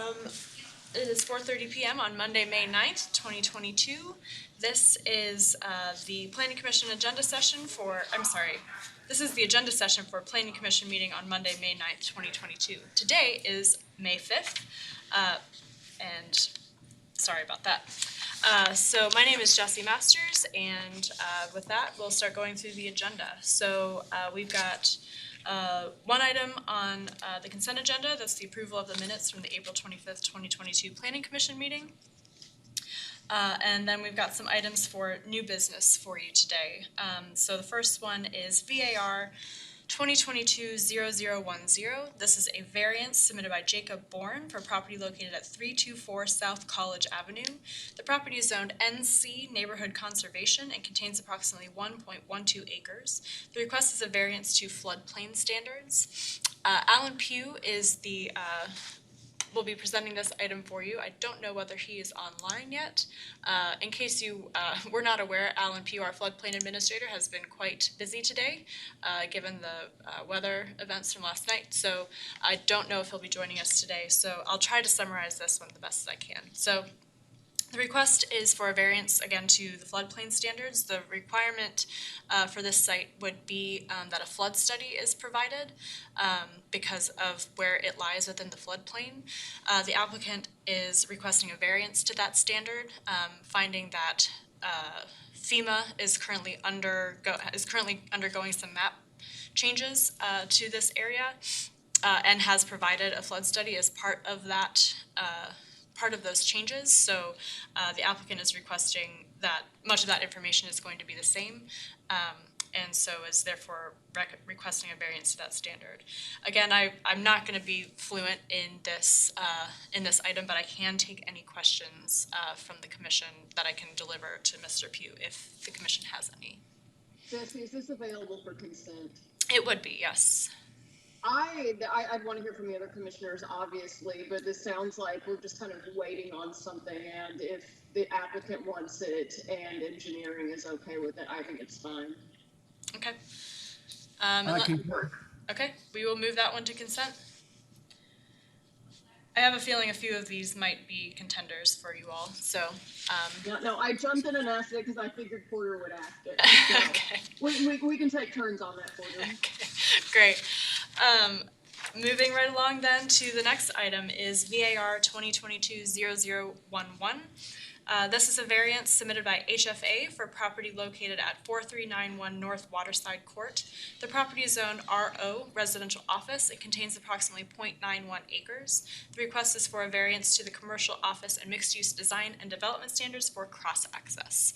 It is 4:30 p.m. on Monday, May 9th, 2022. This is the Planning Commission agenda session for, this is the agenda session for Planning Commission meeting on Monday, May 9th, 2022. Today is May 5th, and sorry about that. So my name is Jessie Masters, and with that, we'll start going through the agenda. So we've got one item on the consent agenda. That's the approval of the minutes from the April 25th, 2022 Planning Commission meeting. And then we've got some items for new business for you today. So the first one is VAR 2022-0010. This is a variance submitted by Jacob Bourne for property located at 324 South College Avenue. The property is zoned NC Neighborhood Conservation and contains approximately 1.12 acres. The request is a variance to floodplain standards. Alan Pugh is the will be presenting this item for you. I don't know whether he is online yet. In case you were not aware, Alan Pugh, our floodplain administrator, has been quite busy today, given the weather events from last night. So I don't know if he'll be joining us today. So I'll try to summarize this one the best as I can. So the request is for a variance, again, to the floodplain standards. The requirement for this site would be that a flood study is provided because of where it lies within the floodplain. The applicant is requesting a variance to that standard, finding that FEMA is currently undergoing some map changes to this area and has provided a flood study as part of that part of those changes. So the applicant is requesting that much of that information is going to be the same, and so is therefore requesting a variance to that standard. Again, I'm not going to be fluent in this item, but I can take any questions from the commission that I can deliver to Mr. Pugh if the commission has any. Jesse, is this available for consent? It would be, yes. I'd want to hear from the other commissioners, obviously, but this sounds like we're just kind of waiting on something, and if the applicant wants it and engineering is okay with it, I think it's fine. Okay. I concur. Okay, we will move that one to consent. I have a feeling a few of these might be contenders for you all, so. No, I jumped in and asked it because I figured Porter would ask it. So okay. We can take turns on that, Porter. Okay, great. Moving right along then to the next item is VAR 2022-0011. This is a variance submitted by HFA for property located at 4391 North Waterside Court. The property is zoned RO, residential office. It contains approximately 0.91 acres. The request is for a variance to the commercial office and mixed-use design and development standards for cross-access.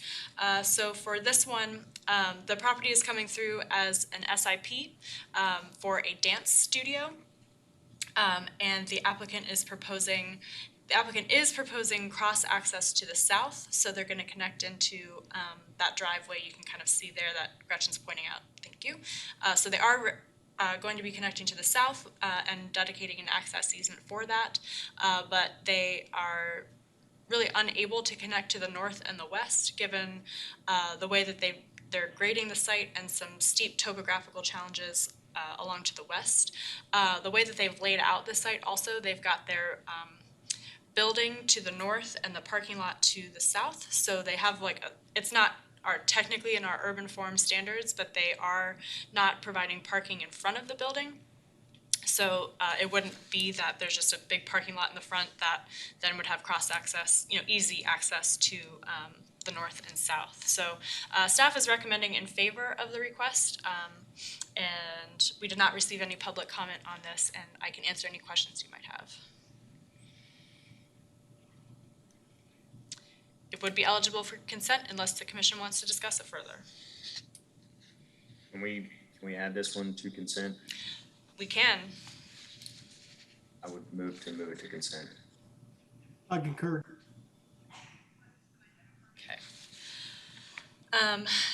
So for this one, the property is coming through as an SIP for a dance studio, and the applicant is proposing cross-access to the south, so they're going to connect into that driveway. You can kind of see there that Gretchen's pointing out. Thank you. So they are going to be connecting to the south and dedicating an access easement for that, but they are really unable to connect to the north and the west, given the way that they're grading the site and some steep topographical challenges along to the west. The way that they've laid out the site also, they've got their building to the north and the parking lot to the south. So they have it's not technically in our urban form standards, but they are not providing parking in front of the building. So it wouldn't be that there's just a big parking lot in the front that then would have cross access, easy access to the north and south. So staff is recommending in favor of the request, and we did not receive any public comment on this, and I can answer any questions you might have. It would be eligible for consent unless the commission wants to discuss it further. Can we add this one to consent? We can. I would move it to consent. I concur. Okay.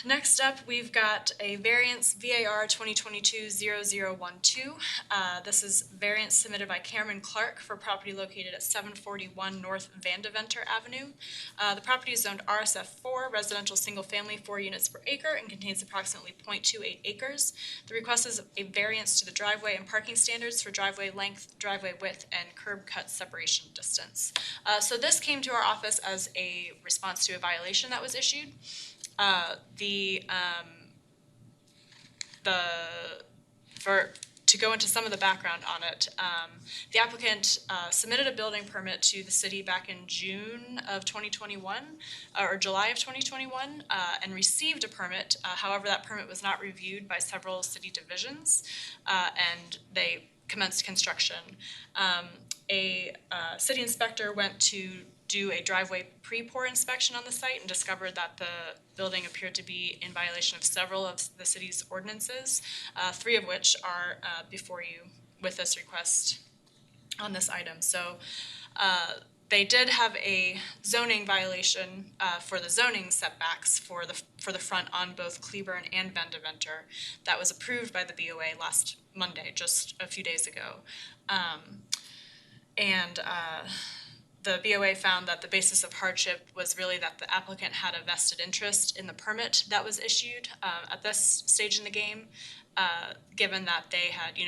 Next up, we've got a variance VAR 2022-0012. This is variance submitted by Cameron Clark for property located at 741 North Vandeventer Avenue. The property is zoned RSF4, residential single family, 4 units per acre, and contains approximately 0.28 acres. The request is a variance to the driveway and parking standards for driveway length, driveway width, and curb cut separation distance. So this came to our office as a response to a violation that was issued. To go into some of the background on it, the applicant submitted a building permit to the city back in June of 2021, or July of 2021, and received a permit. However, that permit was not reviewed by several city divisions, and they commenced construction. A city inspector went to do a driveway pre-pour inspection on the site and discovered that the building appeared to be in violation of several of the city's ordinances, 3 of which are before you with this request on this item. So they did have a zoning violation for the zoning setbacks for the front on both Cleburne and Vandeventer that was approved by the BOA last Monday, just a few days ago. The BOA found that the basis of hardship was really that the applicant had a vested interest in the permit that was issued at this stage in the game, given that they had,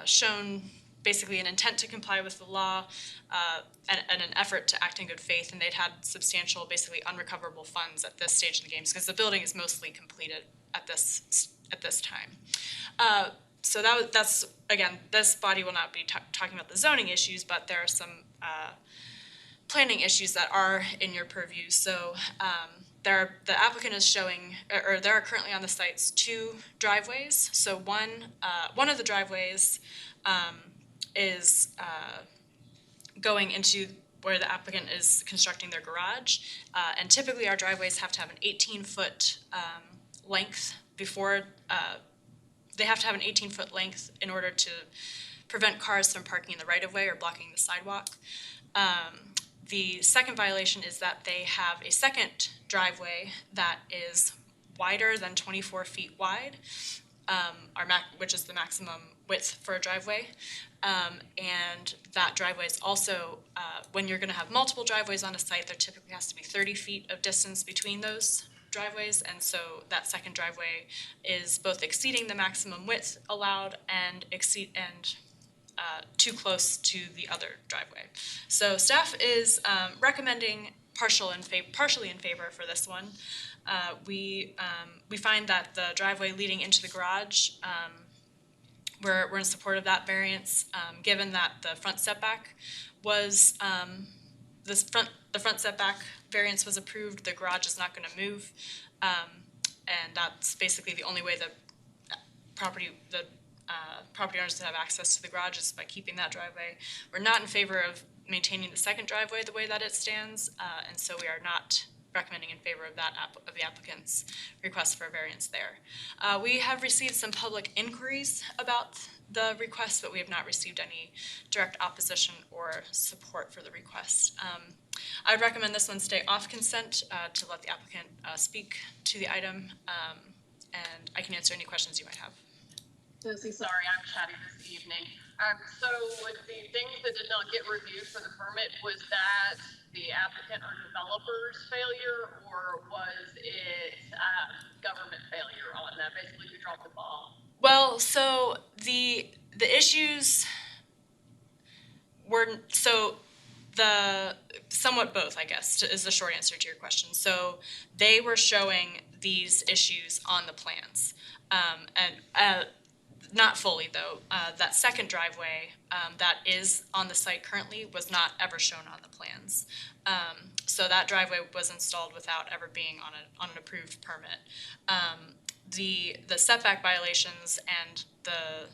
shown basically an intent to comply with the law and an effort to act in good faith, and they'd had substantial, basically unrecoverable funds at this stage in the game because the building is mostly completed at this time. So that's again, this body will not be talking about the zoning issues, but there are some planning issues that are in your purview. So the applicant is showing, or there are currently on the sites 2 driveways. So one of the driveways is going into where the applicant is constructing their garage, and typically our driveways have to have an 18-foot length before. They have to have an 18-foot length in order to prevent cars from parking in the right-of-way or blocking the sidewalk. The second violation is that they have a second driveway that is wider than 24 feet wide, which is the maximum width for a driveway. And that driveway is also, when you're going to have multiple driveways on a site, there typically has to be 30 feet of distance between those driveways, and so that second driveway is both exceeding the maximum width allowed and too close to the other driveway. So staff is recommending partially in favor for this one. We find that the driveway leading into the garage, we're in support of that variance, given that the front setback was the front setback variance was approved. The garage is not going to move, and that's basically the only way the property owners to have access to the garage is by keeping that driveway. We're not in favor of maintaining the second driveway the way that it stands, and so we are not recommending in favor of the applicant's request for a variance there. We have received some public inquiries about the request, but we have not received any direct opposition or support for the request. I would recommend this one stay off consent to let the applicant speak to the item, and I can answer any questions you might have. Sorry, I'm chatty this evening. So with the things that did not get reviewed for the permit, was that the applicant or developer's failure, or was it government failure on that? Basically, who dropped the ball? Well, so the issues were somewhat both, I guess, is the short answer to your question. So they were showing these issues on the plans, and not fully though. That second driveway that is on the site currently was not ever shown on the plans. So that driveway was installed without ever being on an approved permit. The setback violations and the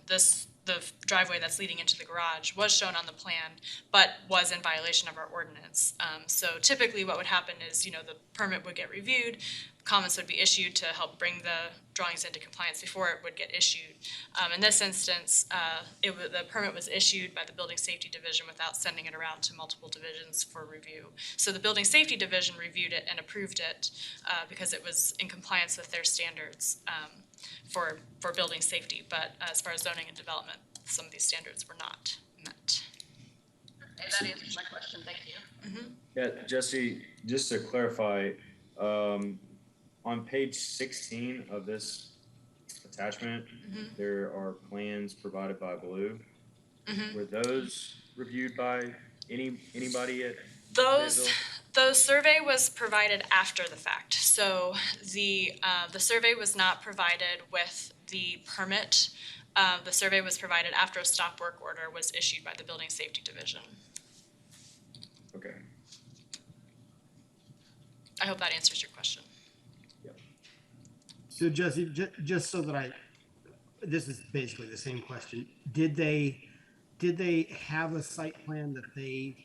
driveway that's leading into the garage was shown on the plan, but was in violation of our ordinance. So typically what would happen is, the permit would get reviewed, comments would be issued to help bring the drawings into compliance before it would get issued. In this instance, the permit was issued by the Building Safety Division without sending it around to multiple divisions for review. So the Building Safety Division reviewed it and approved it because it was in compliance with their standards for building safety. But as far as zoning and development, some of these standards were not met. Okay, that answers my question, thank you. Yeah, Jesse, just to clarify, on page 16 of this attachment, there are plans provided by Blue. Were those reviewed by anybody at Fayetteville? Those survey was provided after the fact. So the survey was not provided with the permit. The survey was provided after a stop work order was issued by the Building Safety Division. Okay. I hope that answers your question. So Jesse, just so that this is basically the same question. Did they have a site plan that they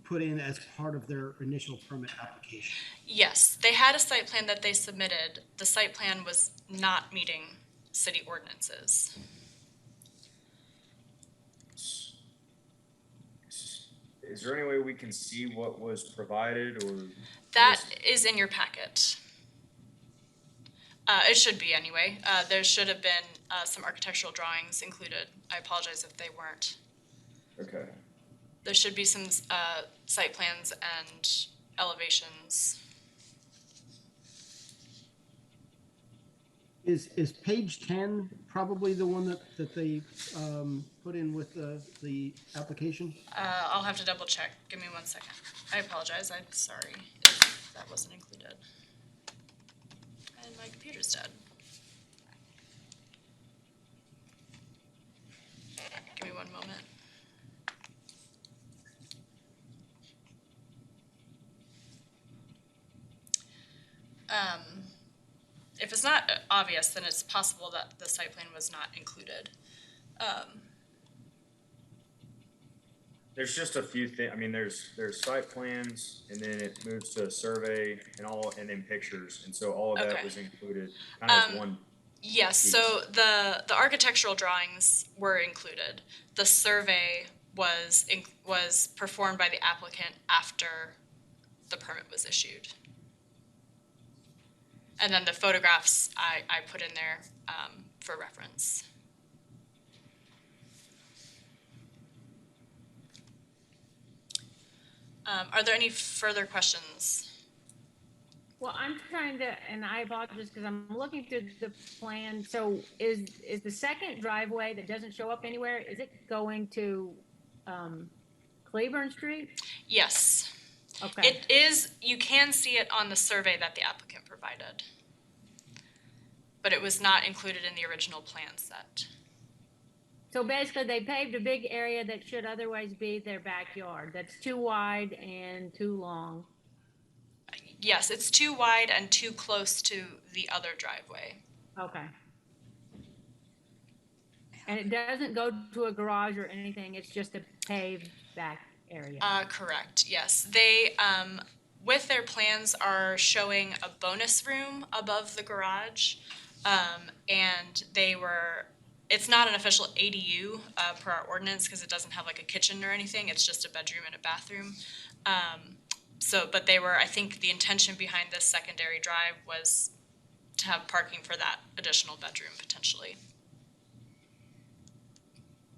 put in as part of their initial permit application? Yes, they had a site plan that they submitted. The site plan was not meeting city ordinances. Is there any way we can see what was provided, or? That is in your packet. It should be anyway. There should have been some architectural drawings included. I apologize if they weren't. Okay. There should be some site plans and elevations. Is page 10 probably the one that they put in with the application? I'll have to double check. Give me 1 second. I apologize. I'm sorry if that wasn't included. And my computer's dead. Give me 1 moment. If it's not obvious, then it's possible that the site plan was not included. There's just a few things. I mean, there's site plans, and then it moves to a survey and then pictures, and so all of that Okay. was included kind of as one. Yes, so the architectural drawings were included. The survey was performed by the applicant after the permit was issued. And then the photographs I put in there for reference. Are there any further questions? Well, I'm trying to, and I apologize because I'm looking through the plan. So is the second driveway that doesn't show up anywhere, is it going to Claiborne Street? Yes. Okay. It is, you can see it on the survey that the applicant provided. But it was not included in the original plan set. So basically they paved a big area that should otherwise be their backyard. That's too wide and too long. Yes, it's too wide and too close to the other driveway. Okay. And it doesn't go to a garage or anything, it's just a paved back area. Correct, yes. They, with their plans, are showing a bonus room above the garage. And it's not an official ADU per our ordinance because it doesn't have like a kitchen or anything. It's just a bedroom and a bathroom. But I think the intention behind this secondary drive was to have parking for that additional bedroom potentially.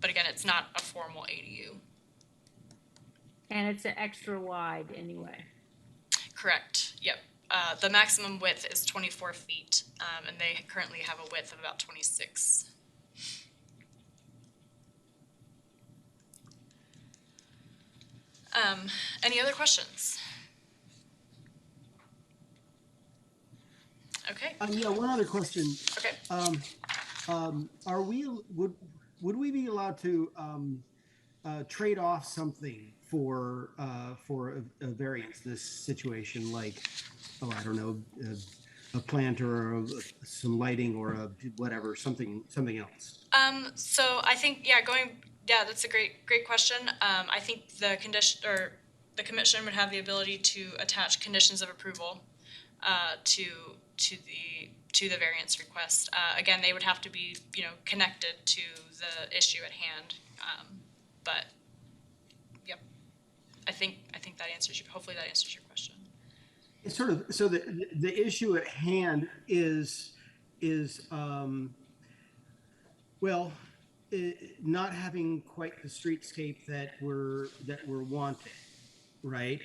But again, it's not a formal ADU. And it's an extra wide anyway. Correct, yep. The maximum width is 24 feet, and they currently have a width of about 26. Any other questions? Okay. Yeah, one other question. Okay. Would we be allowed to trade off something for a variance in this situation, like, I don't know, a plant or some lighting or whatever, something else? So I think, that's a great question. I think the commission would have the ability to attach conditions of approval to the variance request. Again, they would have to be, connected to the issue at hand. But, yep, I think that answers hopefully that answers your question. It's sort of, so the issue at hand is well, not having quite the streetscape that we're wanting, right?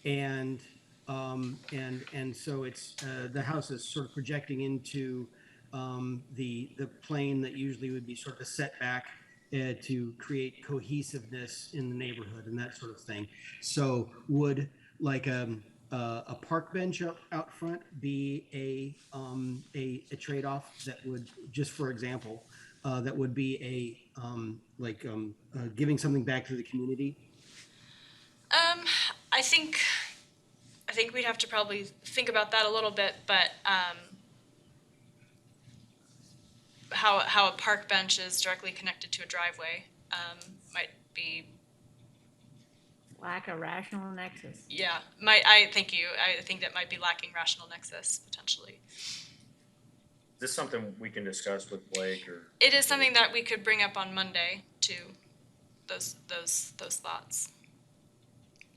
And and so it's the house is sort of projecting into the plane that usually would be sort of a setback to create cohesiveness in the neighborhood and that sort of thing. So would like a park bench out front be a trade-off that would, just for example, that would be giving something back to the community? Um, I think we'd have to probably think about that a little bit, but how a park bench is directly connected to a driveway might be, Lack a rational nexus. yeah, I thank you. I think that might be lacking rational nexus potentially. Is this something we can discuss with Blake or? It is something that we could bring up on Monday too. Those thoughts.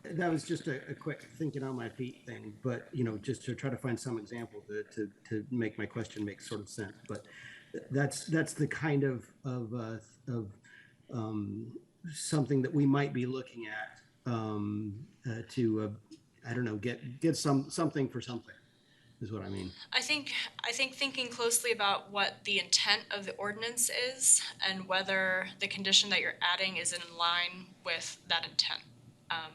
That was just a quick thinking on my feet thing, but just to try to find some example to make my question make sort of sense. But that's the kind of something that we might be looking at to I don't know, get something for something is what I mean. I think thinking closely about what the intent of the ordinance is and whether the condition that you're adding is in line with that intent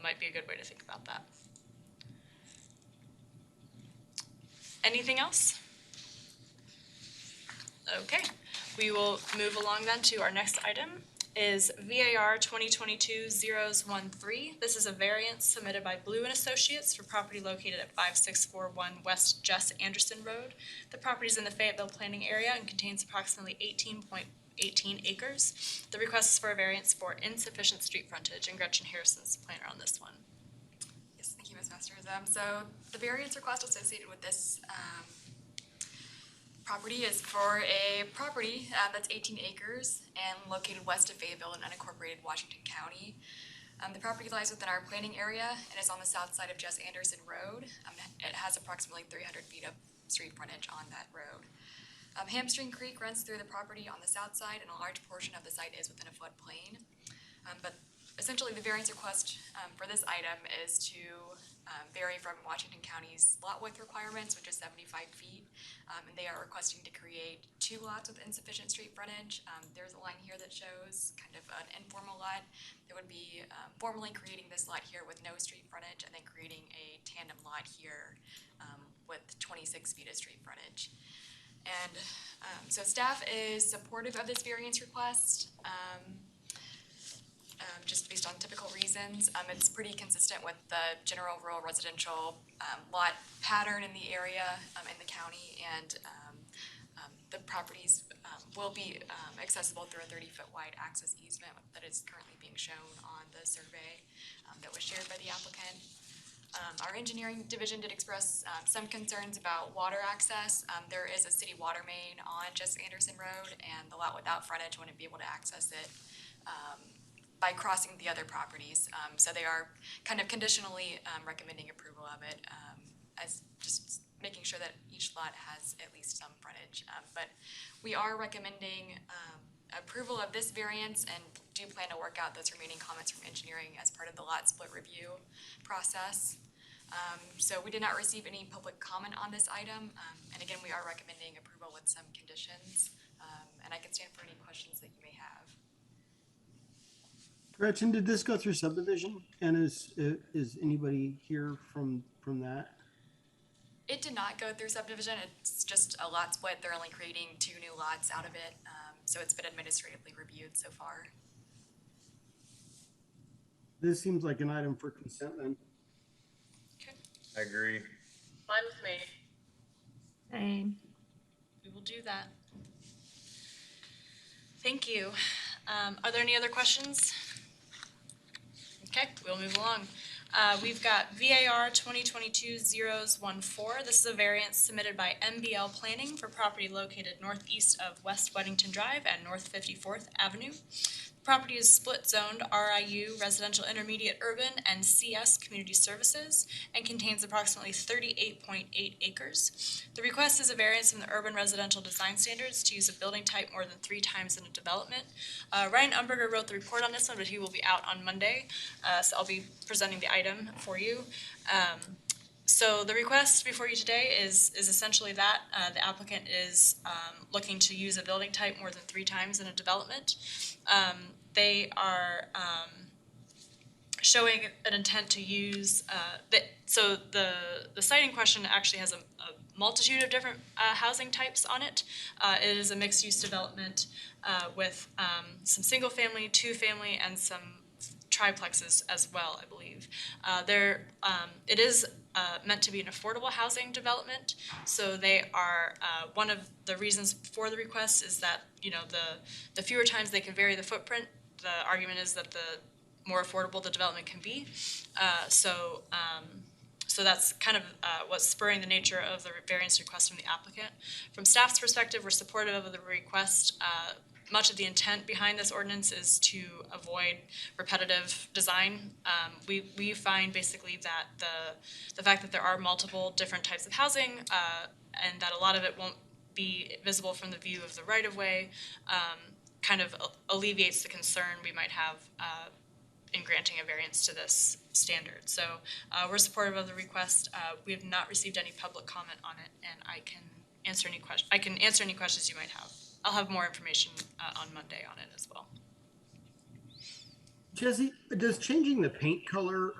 might be a good way to think about that. Anything else? Okay, we will move along then to our next item is VAR 2022-013. This is a variance submitted by Blue and Associates for property located at 5641 West Jess Anderson Road. The property is in the Fayetteville planning area and contains approximately 18.18 acres. The request is for a variance for insufficient street frontage, and Gretchen Harrison's the planner on this one. Yes, thank you, Ms. Masters. So the variance request associated with this property is for a property that's 18 acres and located west of Fayetteville in unincorporated Washington County. The property lies within our planning area and is on the south side of Jess Anderson Road. It has approximately 300 feet of street frontage on that road. Hamstring Creek runs through the property on the south side, and a large portion of the site is within a floodplain. But essentially, the variance request for this item is to vary from Washington County's lot width requirements, which is 75 feet. And they are requesting to create 2 lots with insufficient street frontage. There's a line here that shows kind of an informal lot. They would be formally creating this lot here with no street frontage, and then creating a tandem lot here with 26 feet of street frontage. And so staff is supportive of this variance request. Just based on typical reasons. It's pretty consistent with the general rural residential lot pattern in the area, in the county, and the properties will be accessible through a 30-foot wide access easement that is currently being shown on the survey that was shared by the applicant. Our engineering division did express some concerns about water access. There is a city water main on Jess Anderson Road, and the lot without frontage wouldn't be able to access it by crossing the other properties. So they are kind of conditionally recommending approval of it as just making sure that each lot has at least some frontage. But we are recommending approval of this variance and do plan to work out those remaining comments from engineering as part of the lot split review process. So we did not receive any public comment on this item. And again, we are recommending approval with some conditions. And I can stand for any questions that you may have. Gretchen, did this go through subdivision? And is anybody here from that? It did not go through subdivision. It's just a lot split. They're only creating 2 new lots out of it. So it's been administratively reviewed so far. This seems like an item for consent then. Okay, I agree. Fine with me. Same. we will do that. Thank you. Are there any other questions? Okay, we'll move along. We've got VAR 2022-014. This is a variance submitted by MBL Planning for property located northeast of West Weddington Drive and North 54th Avenue. The property is split zoned RIU Residential Intermediate Urban and CS Community Services and contains approximately 38.8 acres. The request is a variance from the urban residential design standards to use a building type more than 3 times in a development. Ryan Umberger wrote the report on this one, but he will be out on Monday, so I'll be presenting the item for you. So the request before you today is essentially that. The applicant is looking to use a building type more than 3 times in a development. They are showing an intent to use, so the site in question actually has a multitude of different housing types on it. It is a mixed-use development with some single-family, two-family, and some triplexes as well, I believe. It is meant to be an affordable housing development, so they are, one of the reasons for the request is that, you know, the fewer times they can vary the footprint, the argument is that the more affordable the development can be. So that's kind of what's spurring the nature of the variance request from the applicant. From staff's perspective, we're supportive of the request. Much of the intent behind this ordinance is to avoid repetitive design. We find basically that the fact that there are multiple different types of housing and that a lot of it won't be visible from the view of the right-of-way kind of alleviates the concern we might have in granting a variance to this standard. So we're supportive of the request. We have not received any public comment on it, and I can answer any questions you might have. I'll have more information on Monday on it as well. Jesse, does changing the paint color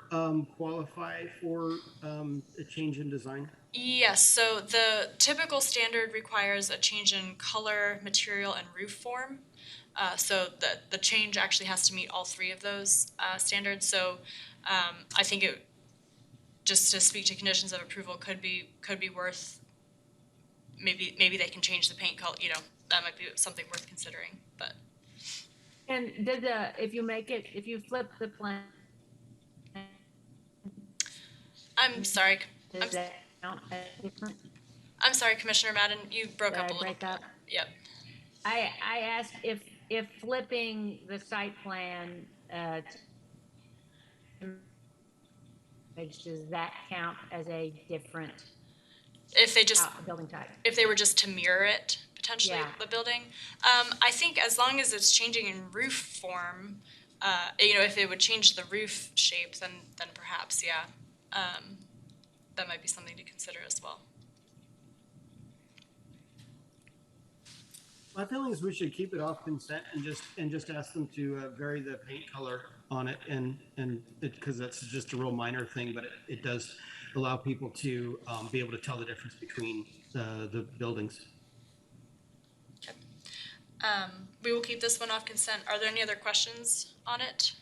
qualify for a change in design? Yes, so the typical standard requires a change in color, material, and roof form. So the change actually has to meet all 3 of those standards. So I think it, just to speak to conditions of approval, could be worth, maybe they can change the paint color, you know, that might be something worth considering, but. And if you flip the plan, I'm sorry. does that count as different? I'm sorry, Commissioner Madden, you broke Did up I a little break bit. up? Yep. I asked if flipping the site plan does that count as a different If they just, building type? if they were just to mirror it, potentially, Yeah. the building. I think as long as it's changing in roof form, you know, if it would change the roof shape, then perhaps, yeah. That might be something to consider as well. My feeling is we should keep it off consent and just ask them to vary the paint color on it, and because that's just a real minor thing, but it does allow people to be able to tell the difference between the buildings. Okay. We will keep this one off consent. Are there any other questions on it?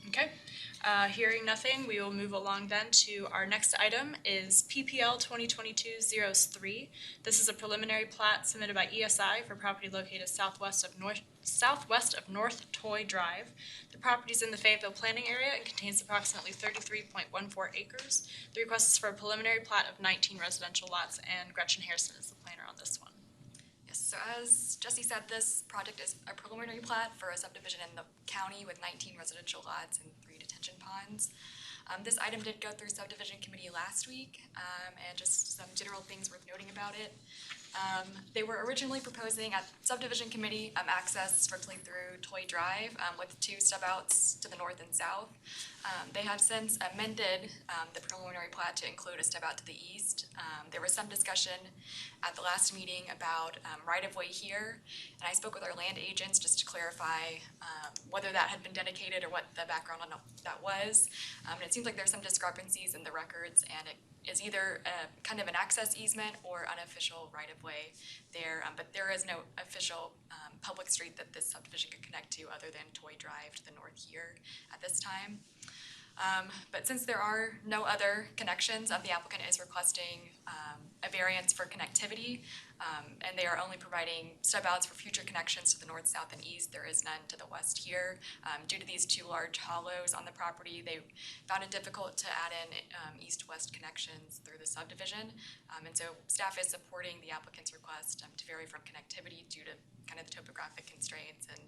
Okay. Hearing nothing, we will move along then to our next item is PPL 2022-03. This is a preliminary plat submitted by ESI for property located southwest of North Toy Drive. The property is in the Fayetteville planning area and contains approximately 33.14 acres. The request is for a preliminary plat of 19 residential lots, and Gretchen Harrison is the planner on this one. Yes, so as Jesse said, this project is a preliminary plat for a subdivision in the county with 19 residential lots and 3 detention ponds. This item did go through subdivision committee last week, and just some general things worth noting about it. They were originally proposing at subdivision committee access strictly through Toy Drive with 2 stub-outs to the north and south. They have since amended the preliminary plat to include a stub-out to the east. There was some discussion at the last meeting about right-of-way here, and I spoke with our land agents just to clarify whether that had been dedicated or what the background on that was. And it seems like there's some discrepancies in the records, and it is either kind of an access easement or unofficial right-of-way there, but there is no official public street that this subdivision could connect to other than Toy Drive to the north here at this time. But since there are no other connections, the applicant is requesting a variance for connectivity, and they are only providing stub outs for future connections to the north, south, and east. There is none to the west here. Due to these two large hollows on the property, they found it difficult to add in east-west connections through the subdivision. And so staff is supporting the applicant's request to vary from connectivity due to kind of the topographic constraints and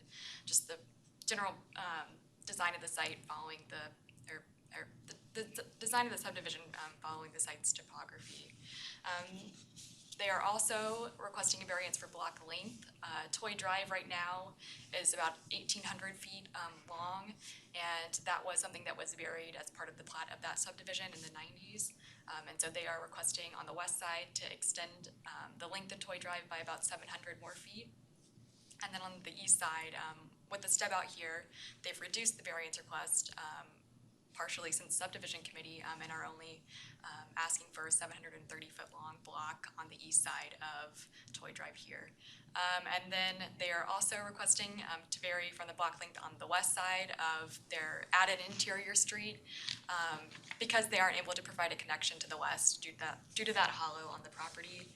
just the general design of the site following the design of the subdivision following the site's topography. They are also requesting a variance for block length. Toy Drive right now is about 1,800 feet long, and that was something that was varied as part of the plat of that subdivision in the 90s. And so they are requesting on the west side to extend the length of Toy Drive by about 700 more feet. And then on the east side, with the stub out here, they've reduced the variance request partially since subdivision committee and are only asking for a 730-foot long block on the east side of Toy Drive here. And then they are also requesting to vary from the block length on the west side of their added interior street because they aren't able to provide a connection to the west due to that hollow on the property.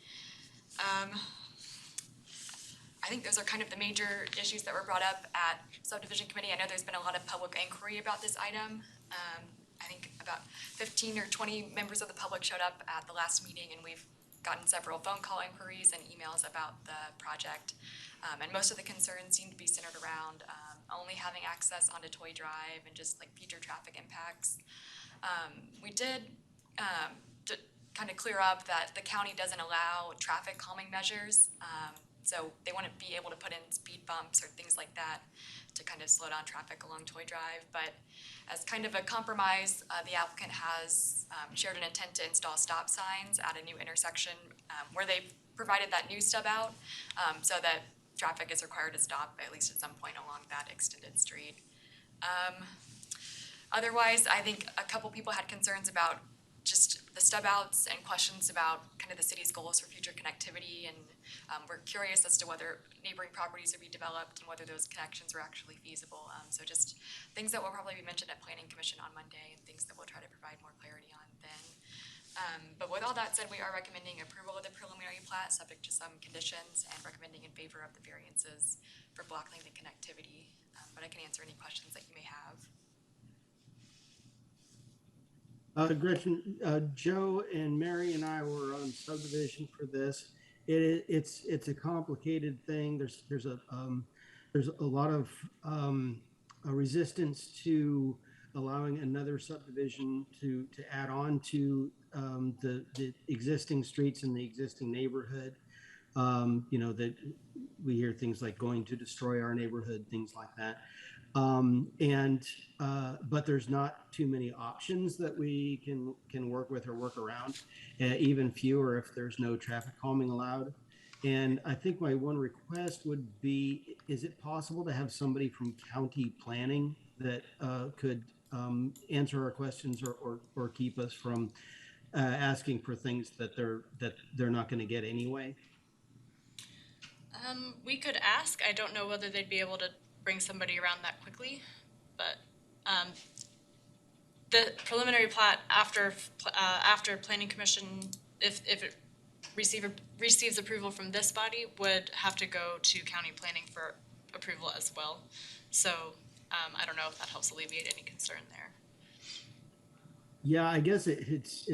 I think those are kind of the major issues that were brought up at subdivision committee. I know there's been a lot of public inquiry about this item. I think about 15 or 20 members of the public showed up at the last meeting, and we've gotten several phone call inquiries and emails about the project. And most of the concerns seem to be centered around only having access onto Toy Drive and just like future traffic impacts. We did to kind of clear up that the county doesn't allow traffic calming measures. So they want to be able to put in speed bumps or things like that to kind of slow down traffic along Toy Drive. But as kind of a compromise, the applicant has shared an intent to install stop signs at a new intersection where they provided that new stub out so that traffic is required to stop at least at some point along that extended street. Otherwise, I think a couple people had concerns about just the stub outs and questions about kind of the city's goals for future connectivity, and we're curious as to whether neighboring properties are redeveloped and whether those connections are actually feasible. So just things that will probably be mentioned at Planning Commission on Monday and things that we'll try to provide more clarity on then. But with all that said, we are recommending approval of the preliminary plat subject to some conditions and recommending in favor of the variances for block length and connectivity. But I can answer any questions that you may have. Gretchen, Joe and Mary and I were on subdivision for this. It's a complicated thing. There's a lot of resistance to allowing another subdivision to add on to the existing streets in the existing neighborhood. You know, that we hear things like going to destroy our neighborhood, things like that. But there's not too many options that we can work with or work around, even fewer if there's no traffic calming allowed. And I think my one request would be, is it possible to have somebody from county planning that could answer our questions or keep us from asking for things that they're not going to get anyway? We could ask. I don't know whether they'd be able to bring somebody around that quickly, but the preliminary plat after Planning Commission, if it receives approval from this body, would have to go to county planning for approval as well. So I don't know if that helps alleviate any concern there. Yeah, I guess it's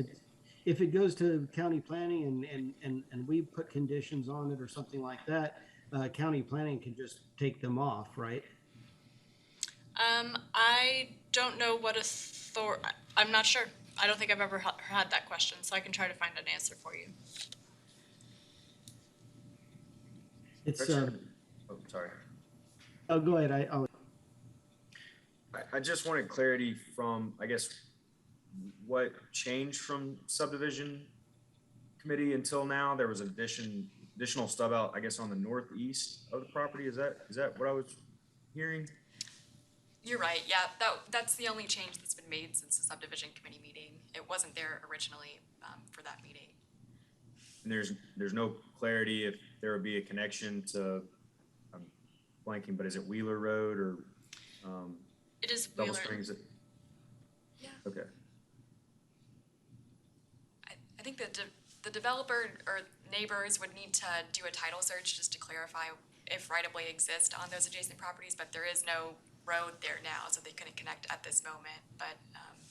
if it goes to county planning and we put conditions on it or something like that, county planning can just take them off, right? I don't know what I'm not sure. I don't think I've ever had that question, so I can try to find an answer for you. It's Oh, sorry. oh, go ahead. I just wanted clarity from, I guess, what changed from subdivision committee until now. There was additional stub out, I guess, on the northeast of the property. Is that what I was hearing? You're right. Yeah, that's the only change that's been made since the subdivision committee meeting. It wasn't there originally for that meeting. And there's no clarity if there would be a connection to, I'm blanking, but is it Wheeler Road or It is Double Wheeler. Springs? Yeah. Okay. I think the developer or neighbors would need to do a title search just to clarify if right-of-way exists on those adjacent properties, but there is no road there now, so they couldn't connect at this moment, but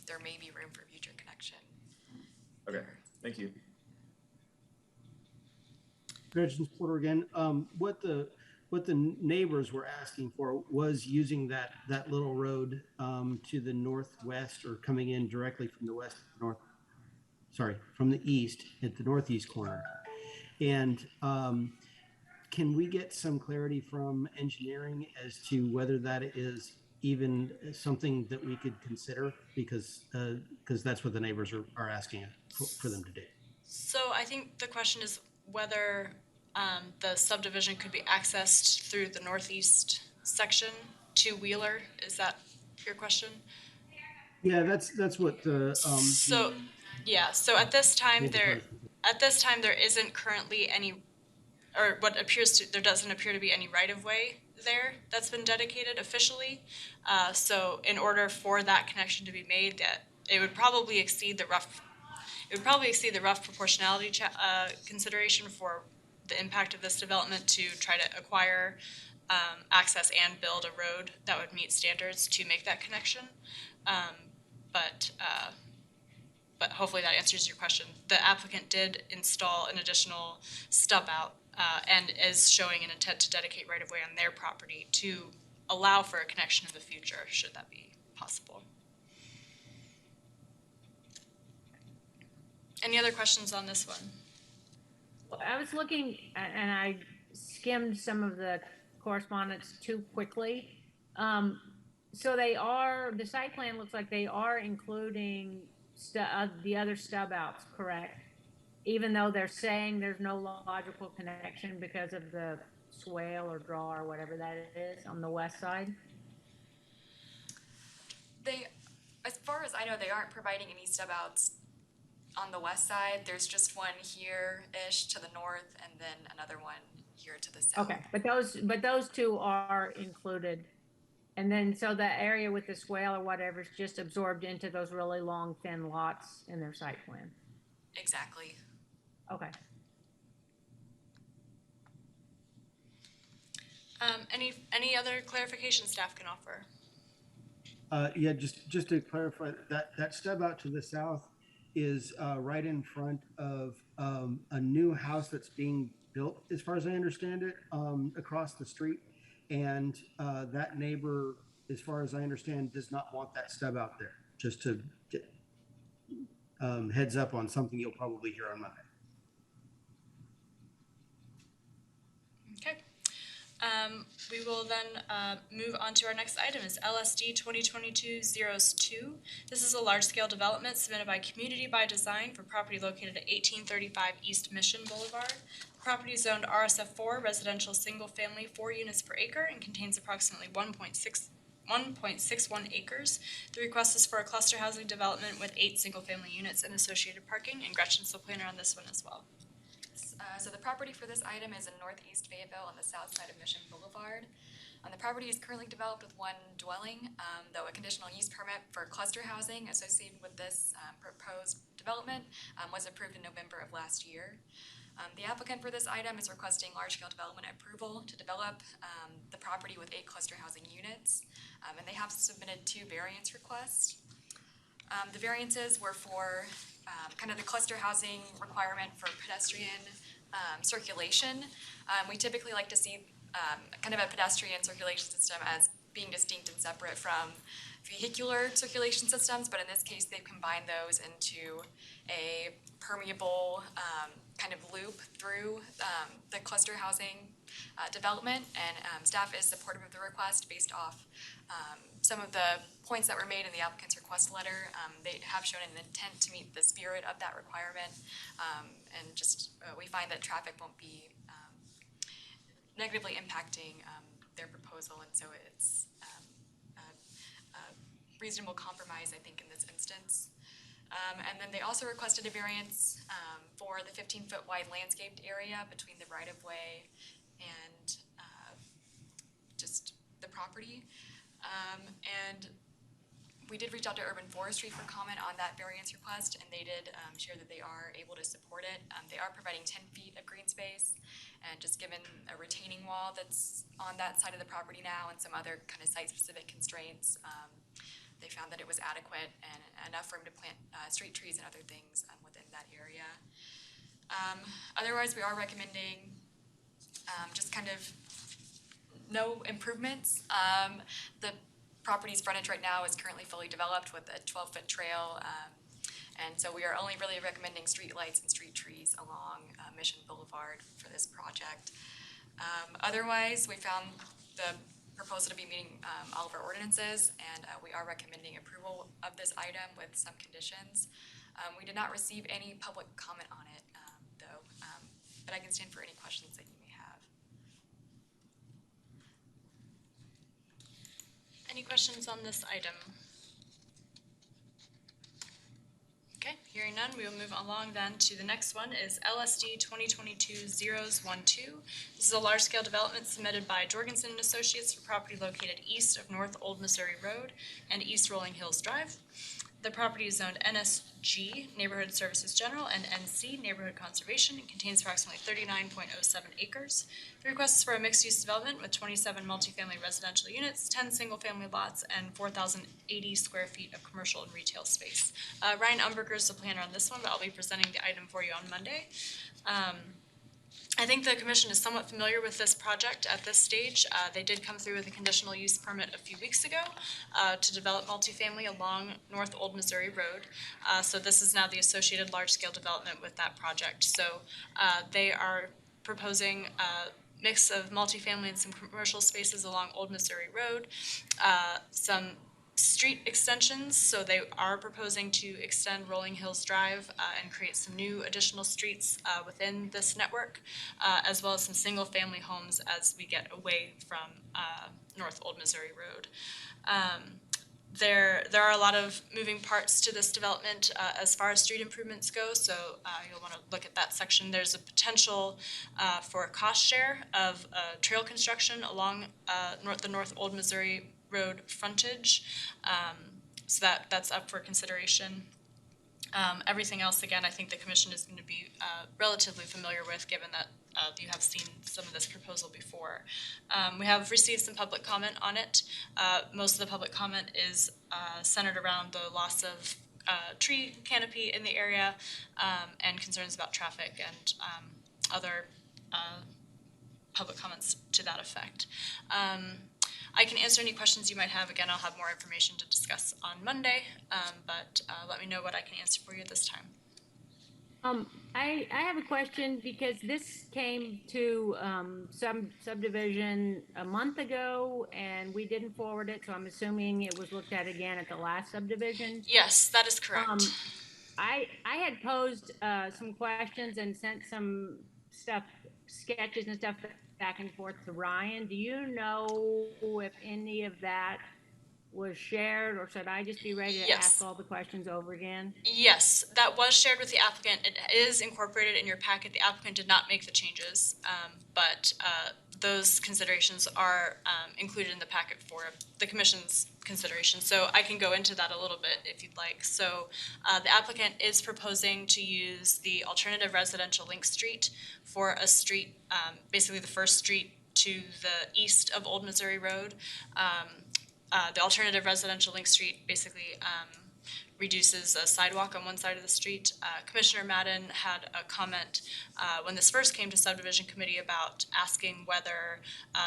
there may be room for future connection. Okay. Thank you. Congratulations, Porter, again. What the neighbors were asking for was using that little road to the northwest, or coming in directly from the west north. Sorry, from the east at the northeast corner. And can we get some clarity from engineering as to whether that is even something that we could consider? Because that's what the neighbors are asking for them to do. So I think the question is whether the subdivision could be accessed through the northeast section to Wheeler. Is that your question? Yeah, that's what So, yeah, so at this time, neighbors. there isn't currently any, or there doesn't appear to be any right-of-way there that's been dedicated officially. So in order for that connection to be made, that it would probably exceed the rough proportionality consideration for the impact of this development to try to acquire, access and build a road that would meet standards to make that connection. But hopefully that answers your question. The applicant did install an additional stub out and is showing an intent to dedicate right-of-way on their property to allow for a connection in the future, should that be possible. Any other questions on this one? Well, I was looking and I skimmed some of the correspondence too quickly. So the site plan looks like they are including the other stub outs, correct? Even though they're saying there's no logical connection because of the swale or draw or whatever that is on the west side. As far as I know, they aren't providing any stub outs on the west side. There's just one here-ish to the north, and then another one here to the south. Okay, but those two are included. And then, so the area with the swale or whatever is just absorbed into those really long, thin lots in their site plan. Exactly. Okay. Any other clarification staff can offer? Yeah, just to clarify, that stub out to the south is right in front of a new house that's being built, as far as I understand it, across the street. And that neighbor, as far as I understand, does not want that stub out there. Just to get heads up on something you'll probably hear on Monday. Okay. We will then move on to our next item is LSD 2022-02. This is a large-scale development submitted by Community by Design for property located at 1835 East Mission Boulevard. The property is zoned RSF4, residential single-family, 4 units per acre, and contains approximately 1.61 acres. The request is for a cluster housing development with 8 single-family units and associated parking, and Gretchen's the planner on this one as well. So the property for this item is in northeast Fayetteville on the south side of Mission Boulevard. The property is currently developed with one dwelling, though a conditional use permit for cluster housing associated with this proposed development was approved in November of last year. The applicant for this item is requesting large-scale development approval to develop the property with 8 cluster housing units, and they have submitted 2 variance requests. The variances were for kind of the cluster housing requirement for pedestrian circulation. We typically like to see kind of a pedestrian circulation system as being distinct and separate from vehicular circulation systems, but in this case they've combined those into a permeable kind of loop through the cluster housing development, and staff is supportive of the request based off some of the points that were made in the applicant's request letter. They have shown an intent to meet the spirit of that requirement, and just we find that traffic won't be negatively impacting their proposal, and so it's a reasonable compromise, I think, in this instance. And then they also requested a variance for the 15-foot wide landscaped area between the right-of-way and just the property. And We did reach out to Urban Forestry for comment on that variance request, and they did share that they are able to support it. They are providing 10 feet of green space, and just given a retaining wall that's on that side of the property now and some other kind of site-specific constraints, they found that it was adequate and enough room to plant street trees and other things within that area. Otherwise, we are recommending just kind of no improvements. The property's frontage right now is currently fully developed with a 12-foot trail, and so we are only really recommending street lights and street trees along Mission Boulevard for this project. Otherwise, we found the proposal to be meeting all of our ordinances, and we are recommending approval of this item with some conditions. We did not receive any public comment on it, though, but I can stand for any questions that you may have. Any questions on this item? Okay, hearing none, we will move along then to the next one is LSD 2022-012. This is a large-scale development submitted by Jorgensen and Associates for property located east of North Old Missouri Road and East Rolling Hills Drive. The property is zoned NSG, Neighborhood Services General, and NC, Neighborhood Conservation, and contains approximately 39.07 acres. The request is for a mixed-use development with 27 multifamily residential units, 10 single-family lots, and 4,080 square feet of commercial and retail space. Ryan Umberger is the planner on this one, but I'll be presenting the item for you on Monday. I think the commission is somewhat familiar with this project at this stage. They did come through with a conditional use permit a few weeks ago to develop multifamily along North Old Missouri Road. So this is now the associated large-scale development with that project. So they are proposing a mix of multifamily and some commercial spaces along Old Missouri Road, some street extensions, so they are proposing to extend Rolling Hills Drive and create some new additional streets within this network, as well as some single-family homes as we get away from North Old Missouri Road. There are a lot of moving parts to this development as far as street improvements go, so you'll want to look at that section. There's a potential for a cost share of trail construction along the North Old Missouri Road frontage, so that's up for consideration. Everything else, again, I think the commission is going to be relatively familiar with, given that you have seen some of this proposal before. We have received some public comment on it. Most of the public comment is centered around the loss of tree canopy in the area and concerns about traffic and other public comments to that effect. I can answer any questions you might have. Again, I'll have more information to discuss on Monday, but let me know what I can answer for you at this time. I have a question because this came to subdivision a month ago and we didn't forward it, so I'm assuming it was looked at again at the last subdivision. Yes, that is correct. I had posed some questions and sent some stuff, sketches and stuff back and forth to Ryan. Do you know if any of that was shared, or should I just be ready to ask all the questions over again? Yes, that was shared with the applicant. It is incorporated in your packet. The applicant did not make the changes, but those considerations are included in the packet for the commission's consideration. So I can go into that a little bit if you'd like. So the applicant is proposing to use the alternative residential link street for a street, basically the first street to the east of Old Missouri Road. The alternative residential link street basically reduces a sidewalk on one side of the street. Commissioner Madden had a comment when this first came to subdivision committee about asking whether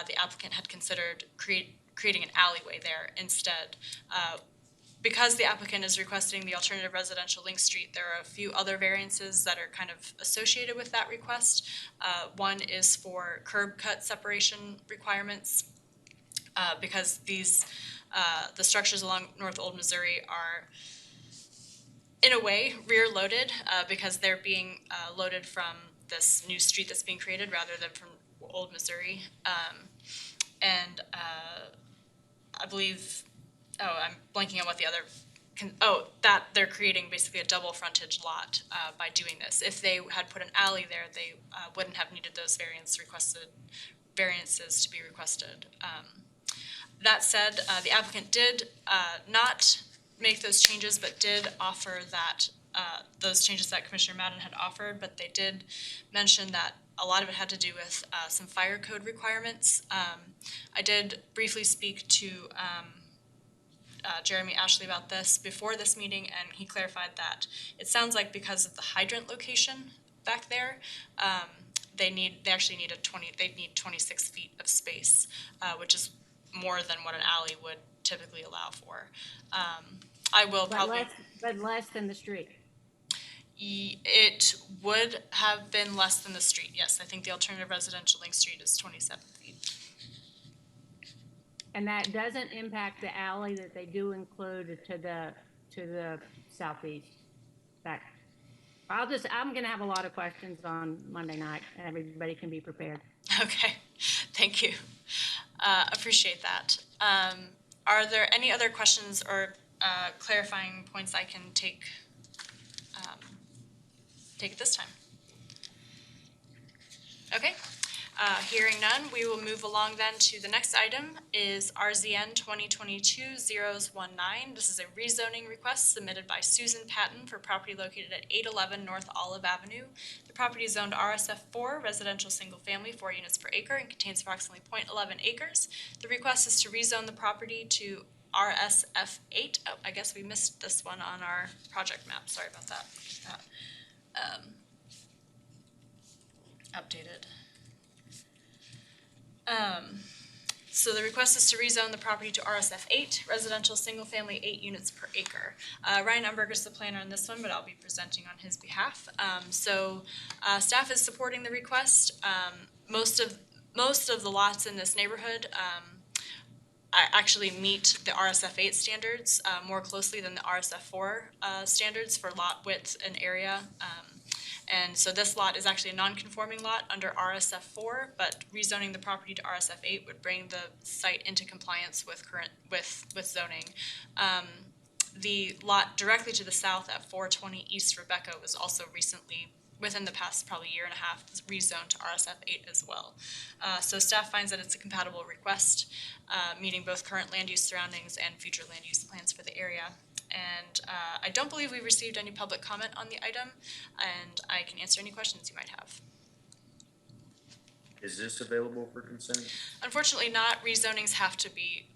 the applicant had considered creating an alleyway there instead. Because the applicant is requesting the alternative residential link street, there are a few other variances that are kind of associated with that request. One is for curb cut separation requirements, because these the structures along North Old Missouri are, in a way, rear-loaded because they're being loaded from this new street that's being created rather than from Old Missouri. And I believe, I'm blanking on what the other, that they're creating basically a double frontage lot by doing this. If they had put an alley there, they wouldn't have needed those variances to be requested. That said, the applicant did not make those changes, but did offer that, those changes that Commissioner Madden had offered, but they did mention that a lot of it had to do with some fire code requirements. I did briefly speak to Jeremy Ashley about this before this meeting, and he clarified that it sounds like because of the hydrant location back there, they actually need they need 26 feet of space, which is more than what an alley would typically allow for. I will probably. But less than the street. It would have been less than the street, yes. I think the alternative residential link street is 27 feet. And that doesn't impact the alley that they do include to the southeast. Back. I'm gonna have a lot of questions on Monday night, and everybody can be prepared. Okay, thank you. Appreciate that. Are there any other questions or clarifying points I can take at this time? Okay. Hearing none, we will move along then to the next item is RZN 2022-019. This is a rezoning request submitted by Susan Patton for property located at 811 North Olive Avenue. The property is zoned RSF4, residential single family, 4 units per acre, and contains approximately 0.11 acres. The request is to rezone the property to RSF8. Oh, I guess we missed this one on our project map. Sorry about that. Updated. So the request is to rezone the property to RSF8, residential single family, 8 units per acre. Ryan Umberger is the planner on this one, but I'll be presenting on his behalf. Staff is supporting the request. Most of the lots in this neighborhood actually meet the RSF8 standards more closely than the RSF4 standards for lot width and area. And so this lot is actually a non-conforming lot under RSF4, but rezoning the property to RSF8 would bring the site into compliance with zoning. The lot directly to the south at 420 East Rebecca was also recently, within the past probably year and a half, rezoned to RSF8 as well. So staff finds that it's a compatible request, meeting both current land use surroundings and future land use plans for the area. And I don't believe we received any public comment on the item, and I can answer any questions you might have. Is this available for consent? Unfortunately not. Rezonings have to be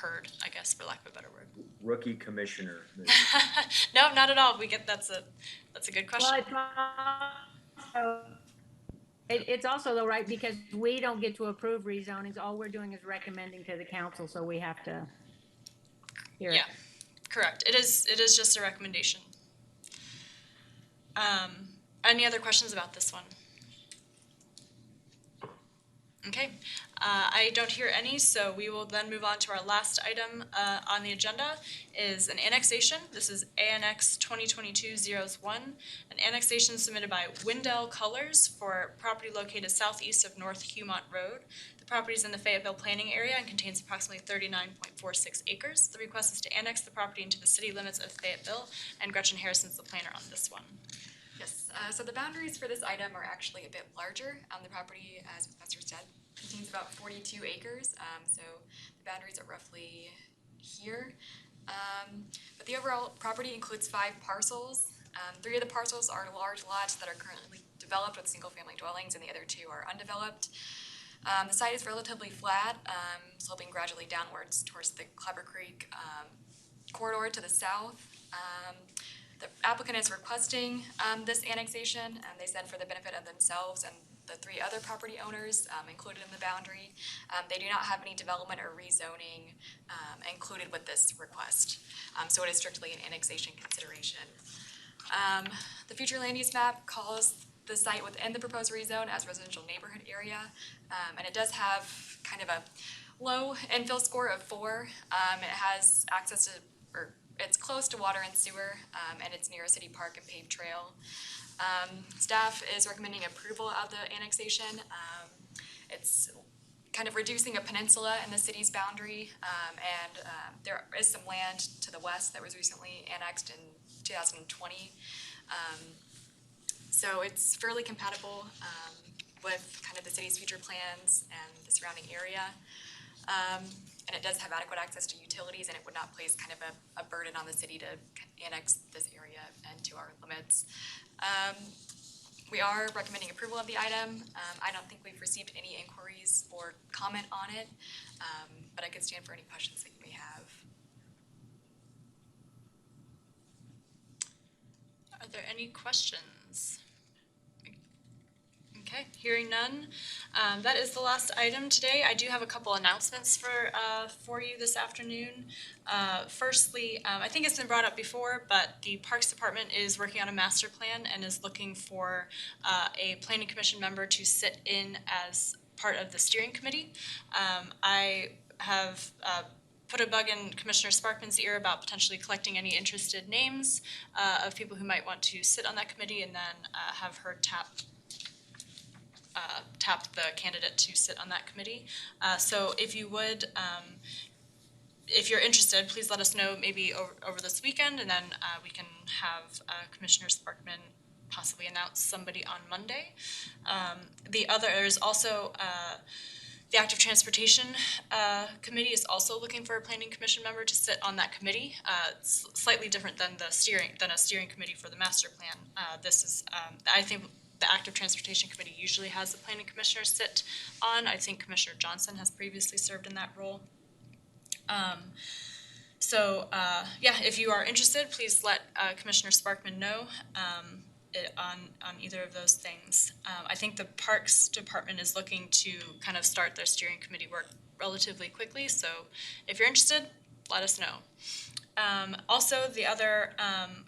heard, I guess, for lack of a better word. Rookie commissioner. No, not at all. That's a good question. Well, it's also though, right, because we don't get to approve rezonings. All we're doing is recommending to the council, so we have to hear it. Yeah, correct. It is just a recommendation. Any other questions about this one? Okay, I don't hear any, so we will then move on to our last item on the agenda is an annexation. This is ANX 2022-01, an annexation submitted by Wendell Colors for property located southeast of North Huemont Road. The property is in the Fayetteville planning area and contains approximately 39.46 acres. The request is to annex the property into the city limits of Fayetteville, and Gretchen Harrison's the planner on this one. Yes, so the boundaries for this item are actually a bit larger. The property, as Professor said, contains about 42 acres, so the boundaries are roughly here. But the overall property includes 5 parcels. 3 of the parcels are large lots that are currently developed with single-family dwellings, and the other 2 are undeveloped. The site is relatively flat, sloping gradually downwards towards the Clapper Creek corridor to the south. The applicant is requesting this annexation, and they said for the benefit of themselves and the 3 other property owners included in the boundary. They do not have any development or rezoning included with this request. So it is strictly an annexation consideration. The future land use map calls the site within the proposed rezone as residential neighborhood area, and it does have kind of a low infill score of 4. It has access to, or it's close to water and sewer, and it's near a city park and paved trail. Staff is recommending approval of the annexation. It's kind of reducing a peninsula in the city's boundary, and there is some land to the west that was recently annexed in 2020. So it's fairly compatible with kind of the city's future plans and the surrounding area. and it does have adequate access to utilities, and it would not place kind of a burden on the city to annex this area into our limits. We are recommending approval of the item. I don't think we've received any inquiries or comment on it, but I could stand for any questions that you may have. Are there any questions? Okay, hearing none. That is the last item today. I do have a couple announcements for you this afternoon. Firstly, I think it's been brought up before, but the Parks Department is working on a master plan and is looking for a planning commission member to sit in as part of the steering committee. I have put a bug in Commissioner Sparkman's ear about potentially collecting any interested names of people who might want to sit on that committee, and then have her tap the candidate to sit on that committee. So if you would, if you're interested, please let us know maybe over this weekend, and then we can have Commissioner Sparkman possibly announce somebody on Monday. The other is also the Active Transportation Committee is also looking for a planning commission member to sit on that committee. It's slightly different than a steering committee for the master plan. This is, I think, the Active Transportation Committee usually has the planning commissioner sit on. I think Commissioner Johnson has previously served in that role. Yeah, if you are interested, please let Commissioner Sparkman know on either of those things. I think the Parks Department is looking to kind of start their steering committee work relatively quickly, so if you're interested, let us know. Also, the other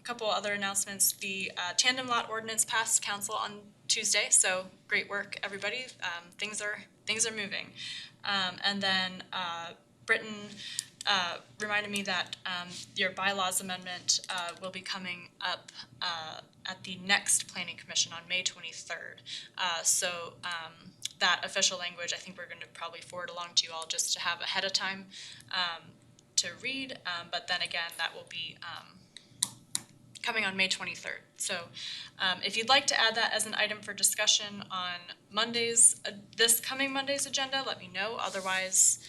couple other announcements: the tandem lot ordinance passed council on Tuesday, so great work, everybody. Things are moving. And then Britton reminded me that your bylaws amendment will be coming up at the next Planning Commission on May 23rd. That official language, I think we're going to probably forward along to you all just to have ahead of time to read, but then again, that will be coming on May 23rd. So if you'd like to add that as an item for discussion on this coming Monday's agenda, let me know. Otherwise,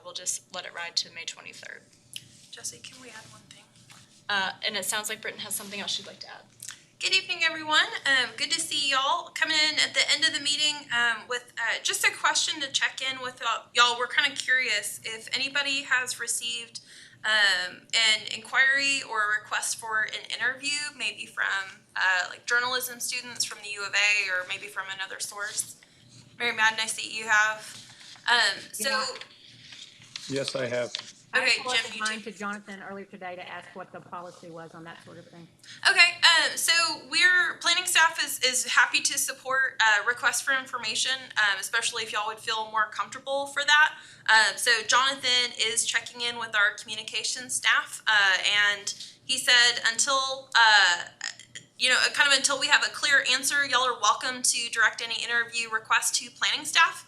we'll just let it ride to May 23rd. Jesse, can we add one thing? And it sounds like Britton has something else she'd like to add. Good evening, everyone. Good to see y'all coming in at the end of the meeting with just a question to check in with y'all. We're kind of curious if anybody has received an inquiry or a request for an interview, maybe from like journalism students from the U of A or maybe from another source. Mary Madden, I see you have. Yeah. Yes, I have. Okay, I Jim, forwarded you mine too. to Jonathan earlier today to ask what the policy was on that sort of thing. Okay, so planning staff is happy to support requests for information, especially if y'all would feel more comfortable for that. So Jonathan is checking in with our communications staff, and he said until until we have a clear answer, y'all are welcome to direct any interview requests to planning staff.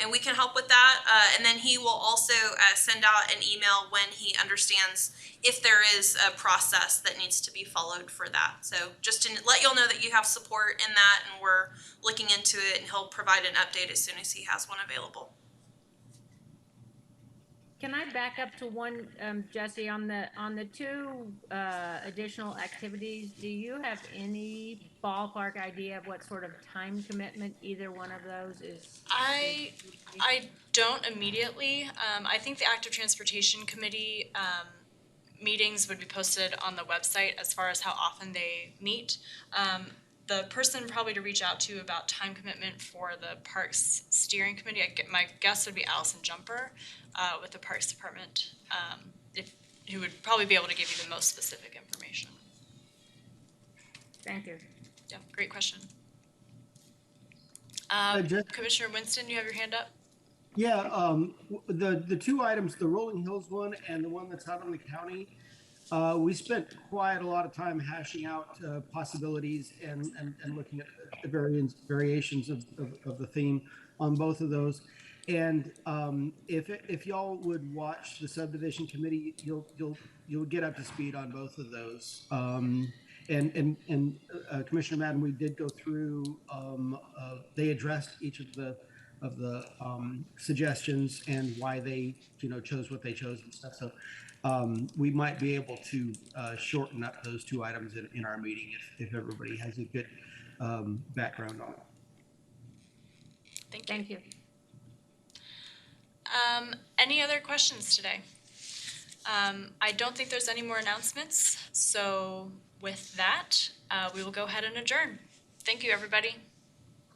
And we can help with that. And then he will also send out an email when he understands if there is a process that needs to be followed for that. So just to let y'all know that you have support in that, and we're looking into it, and he'll provide an update as soon as he has one available. Can I back up to one, Jesse, on the two additional activities? Do you have any ballpark idea of what sort of time commitment either one of those is? I don't immediately. I think the Active Transportation Committee meetings would be posted on the website as far as how often they meet. The person probably to reach out to about time commitment for the Parks Steering Committee, my guess would be Allison Jumper with the Parks Department, who would probably be able to give you the most specific information. Thank you. Yeah, great question. Commissioner Winston, you have your hand up? Yeah, the two items, the Rolling Hills one and the one that's out in the county, we spent quite a lot of time hashing out possibilities and looking at the variations of the theme on both of those. And if y'all would watch the subdivision committee, you'll get up to speed on both of those. Commissioner Madden, we did go through. They addressed each of the suggestions and why they, chose what they chose and stuff. So we might be able to shorten up those two items in our meeting if everybody has a good background on it. Thank you. Thank you. Any other questions today? I don't think there's any more announcements, so with that, we will go ahead and adjourn. Thank you, everybody.